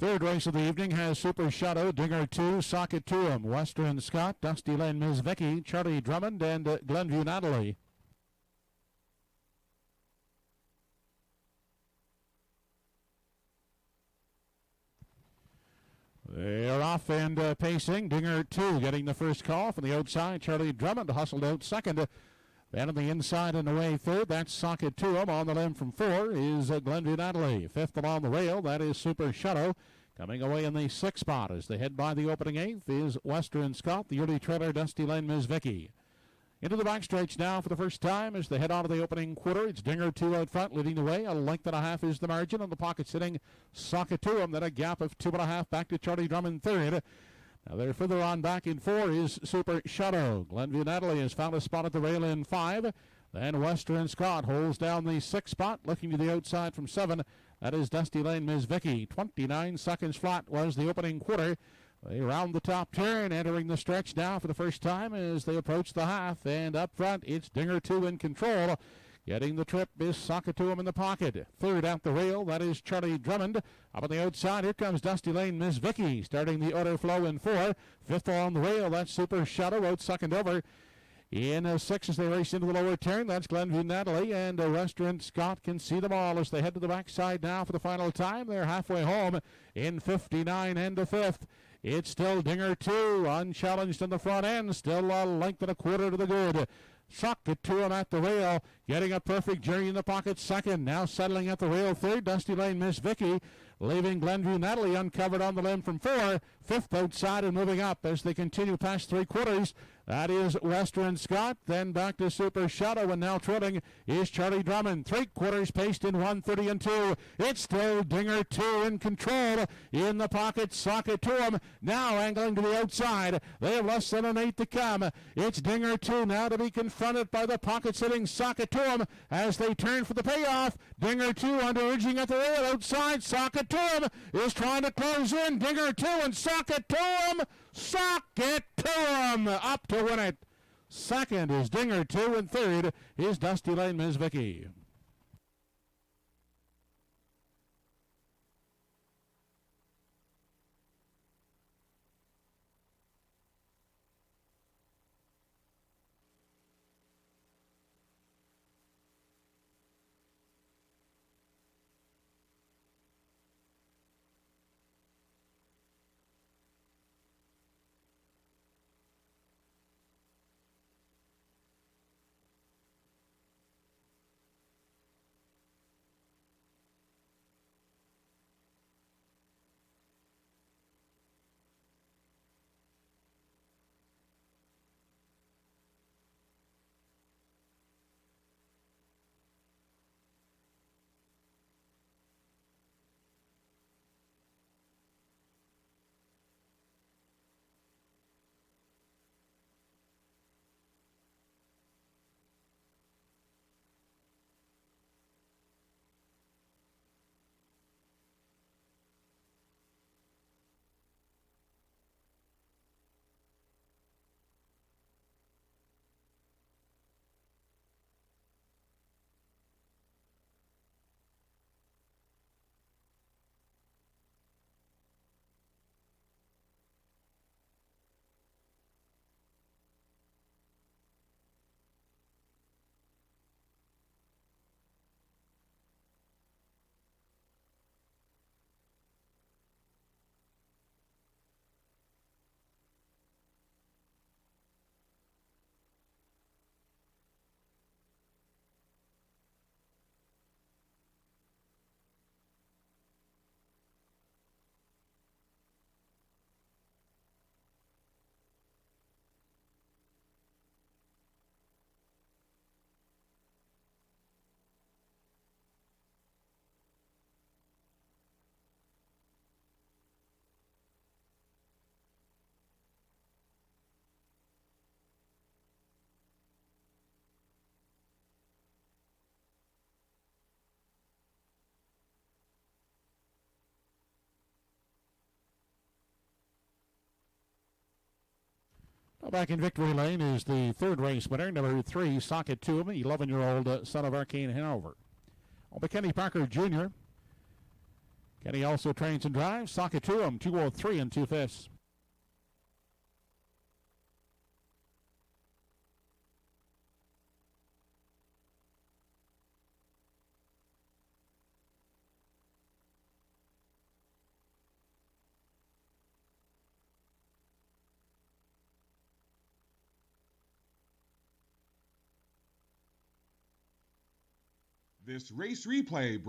Third race of the evening has Super Shadow, Dinger 2, Socket 2, Western Scott, Dusty Lane Ms. Vicky, Charlie Drummond, and Glenview Natalie. They're off and pacing. Dinger 2 getting the first call from the outside. Charlie Drummond hustled out second. Then on the inside and away third, that's Socket 2. On the limb from 4 is Glenview Natalie. Fifth along the rail, that is Super Shadow. Coming away in the 6th spot as they head by the opening 8th is Western Scott, the early trailer Dusty Lane Ms. Vicky. Into the backstretch now for the first time as they head on to the opening quarter. It's Dinger 2 out front leading the way. A length and a half is the margin. On the pocket sitting Socket 2. Then a gap of 2.5 back to Charlie Drummond third. Now they're further on back in 4 is Super Shadow. Glenview Natalie has found a spot at the rail in 5. Then Western Scott holds down the 6th spot, looking to the outside from 7. That is Dusty Lane Ms. Vicky. 29 seconds flat was the opening quarter. They round the top turn, entering the stretch now for the first time as they approach the half. And up front, it's Dinger 2 in control. Getting the trip is Socket 2 in the pocket. Third at the rail, that is Charlie Drummond. Up on the outside, here comes Dusty Lane Ms. Vicky, starting the auto flow in 4. Fifth along the rail, that's Super Shadow, out second over. In 6 as they race into the lower turn, that's Glenview Natalie, and Western Scott can see them all as they head to the backside now for the final time. They're halfway home in 59 and a 5th. It's still Dinger 2, unchallenged in the front end, still a length and a quarter to the good. Socket 2 at the rail, getting a perfect journey in the pocket second. Now settling at the rail third, Dusty Lane Ms. Vicky, leaving Glenview Natalie uncovered on the limb from 4. Fifth outside and moving up as they continue past 3/4. That is Western Scott, then back to Super Shadow, and now trailing is Charlie Drummond. 3/4 paced in 1:30 and 2. It's still Dinger 2 in control. In the pocket, Socket 2 now angling to the outside. They have less than an 8 to come. It's Dinger 2 now to be confronted by the pocket sitting Socket 2 as they turn for the payoff. Dinger 2 under urging at the rail outside. Socket 2 is trying to close in. Dinger 2 and Socket 2 Socket 2 up to win it. Second is Dinger 2 and third is Dusty Lane Ms. Vicky. Back in victory lane is the third race winner, number 3, Socket 2, 11-year-old son of Arcane Hanover. McKenny Parker Jr. Kenny also trains and drives Sakatuam 203 and 2/5. This race replay